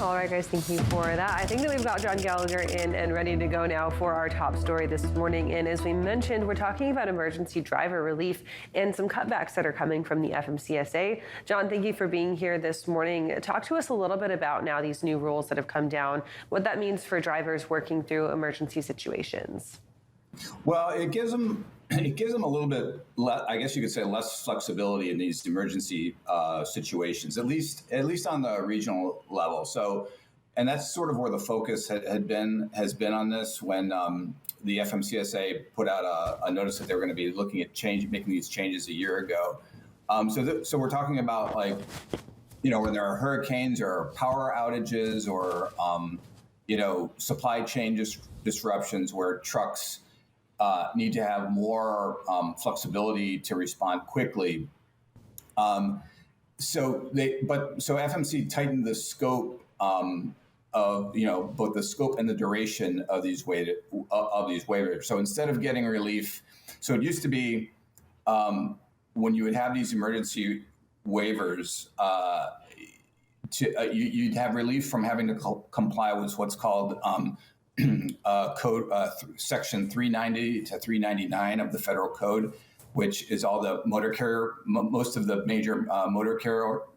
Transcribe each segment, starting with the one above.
All right, guys, thank you for that. I think that we've got John Gallagher in and ready to go now for our top story this morning. And as we mentioned, we're talking about emergency driver relief and some cutbacks that are coming from the FMCSA. John, thank you for being here this morning. Talk to us a little bit about now these new rules that have come down, what that means for drivers working through emergency situations. Well, it gives them a little bit, I guess you could say, less flexibility in these emergency situations, at least on the regional level. So, and that's sort of where the focus has been on this when the FMCSA put out a notice that they were going to be looking at making these changes a year ago. So we're talking about, like, when there are hurricanes or power outages or supply chain disruptions where trucks need to have more flexibility to respond quickly. So FMC tightened the scope of both the scope and the duration of these waivers. So instead of getting relief, so it used to be when you would have these emergency waivers, you'd have relief from having to comply with what's called code section 390 to 399 of the federal code, which is all the most of the major motor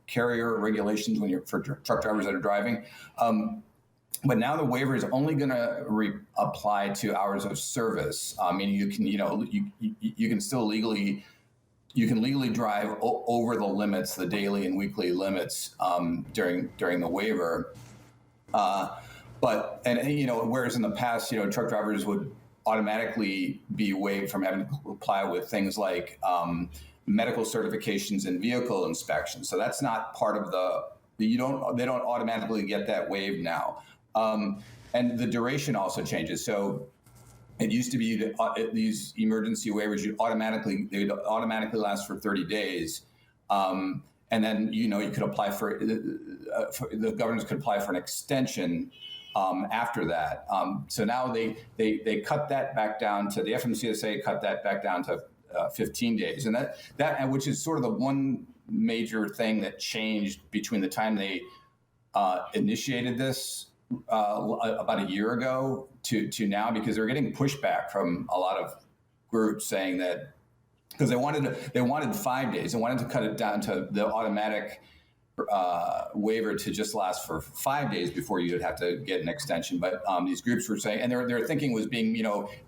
carrier regulations for truck drivers that are driving. But now the waiver is only going to apply to hours of service, meaning you can still legally drive over the limits, the daily and weekly limits during the waiver. Whereas in the past, truck drivers would automatically be waived from having to comply with things like medical certifications and vehicle inspections. So that's not part of they don't automatically get that waived now. And the duration also changes. So it used to be that these emergency waivers they would automatically last for 30 days. And then, you could apply the governors could apply for an extension after that. So now they cut that back down to, the FMCSA cut that back down to 15 days. And that which is sort of the one major thing that changed between the time they initiated this about a year ago to now, because they're getting pushback from a lot of groups saying that, because they wanted 5 days. They wanted to cut it down to the automatic waiver to just last for 5 days before you'd have to get an extension. But these groups were saying, and their thinking was being,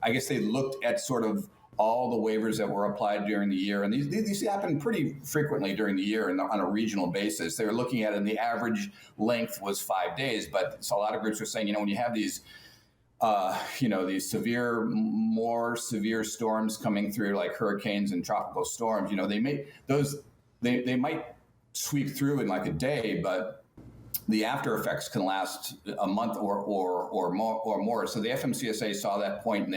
I guess they looked at sort of all the waivers that were applied during the year. And these happen pretty frequently during the year and on a regional basis. They were looking at it, and the average length was 5 days. But so a lot of groups were saying, when you have these these more severe storms coming through, like hurricanes and tropical storms, they might sweep through in like a day, but the after effects can last a month or more. So the FMCSA saw that point, and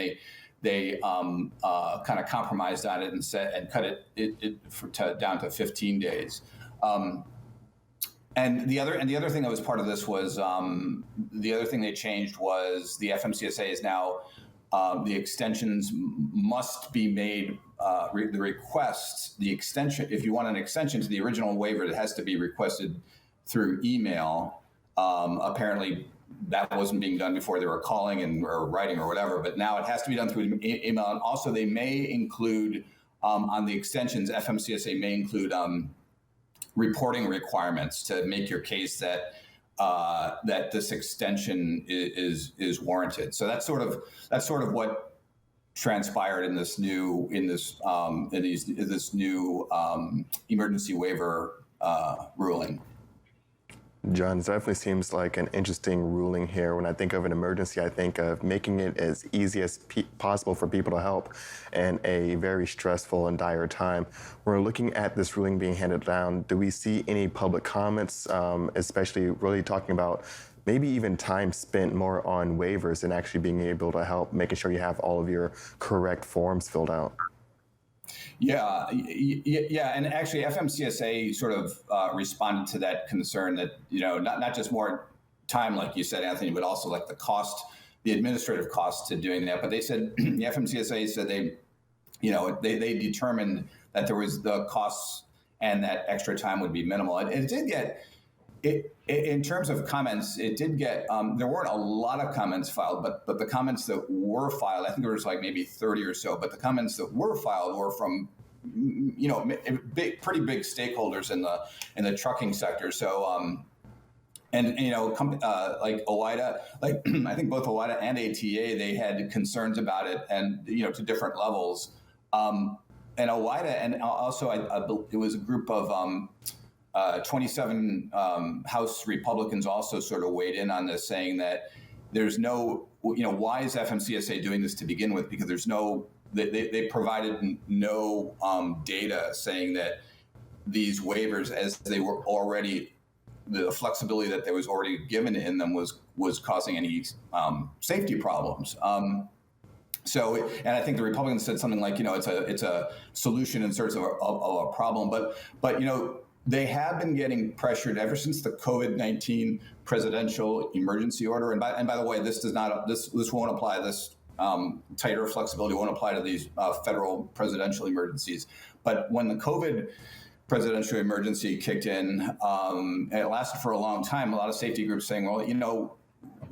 they kind of compromised on it and cut it down to 15 days. And the other thing that was part of this was the other thing they changed was the FMCSA is now the extensions must be made. The extension, if you want an extension to the original waiver, it has to be requested through email. Apparently, that wasn't being done before. They were calling or writing or whatever, but now it has to be done through email. And also, they may include on the extensions, FMCSA may include reporting requirements to make your case that this extension is warranted. So that's sort of what transpired in this new emergency waiver ruling. John, it definitely seems like an interesting ruling here. When I think of an emergency, I think of making it as easy as possible for people to help in a very stressful and dire time. When we're looking at this ruling being handed down, do we see any public comments, especially really talking about maybe even time spent more on waivers and actually being able to help making sure you have all of your correct forms filled out? Yeah, and actually, FMCSA sort of responded to that concern that not just more time, like you said, Anthony, but also like the administrative costs to doing that. But they said the FMCSA said they determined that there was the costs and that extra time would be minimal. And it did get In terms of comments, it did get, there weren't a lot of comments filed, but the comments that were filed, I think there was like maybe 30 or so, but the comments that were filed were from, pretty big stakeholders in the trucking sector. So, like OOIDA, like I think both OOIDA and ATA, they had concerns about it, and to different levels. And OOIDA, and also it was a group of 27 House Republicans also sort of weighed in on this, saying that there's no, why is FMCSA doing this to begin with? Because there's no, they provided no data saying that these waivers, as they were already, the flexibility that there was already given in them was causing any safety problems. So, and I think the Republicans said something like, it's a solution in search of a problem, but they have been getting pressured ever since the COVID-19 presidential emergency order. And by the way, this won't apply. This tighter flexibility won't apply to these federal presidential emergencies. But when the COVID presidential emergency kicked in, and it lasted for a long time, a lot of safety groups saying, well,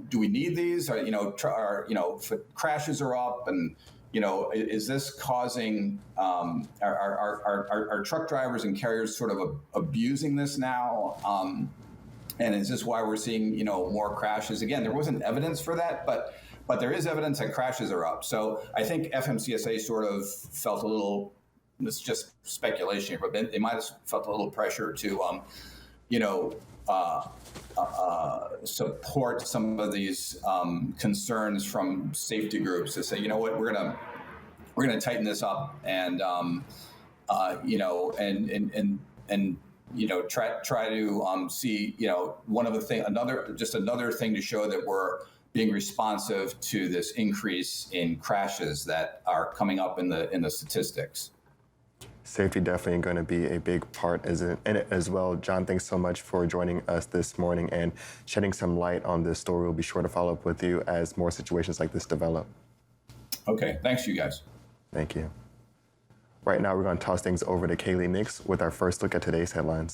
do we need these? Or, if crashes are up, and is this causing our truck drivers and carriers sort of abusing this now? And is this why we're seeing more crashes? Again, there wasn't evidence for that, but there is evidence that crashes are up. So I think FMCSA sort of felt a little. This is just speculation here, but they might have felt a little pressure to, support some of these concerns from safety groups to say, we're gonna tighten this up, and try to see one of the thing, another thing to show that we're being responsive to this increase in crashes that are coming up in the statistics. Safety definitely going to be a big part in it as well. John, thanks so much for joining us this morning and shedding some light on this story. We'll be sure to follow up with you as more situations like this develop. Okay, thanks you guys. Thank you. Right now, we're going to toss things over to Kaylee Nix with our first look at today's headlines.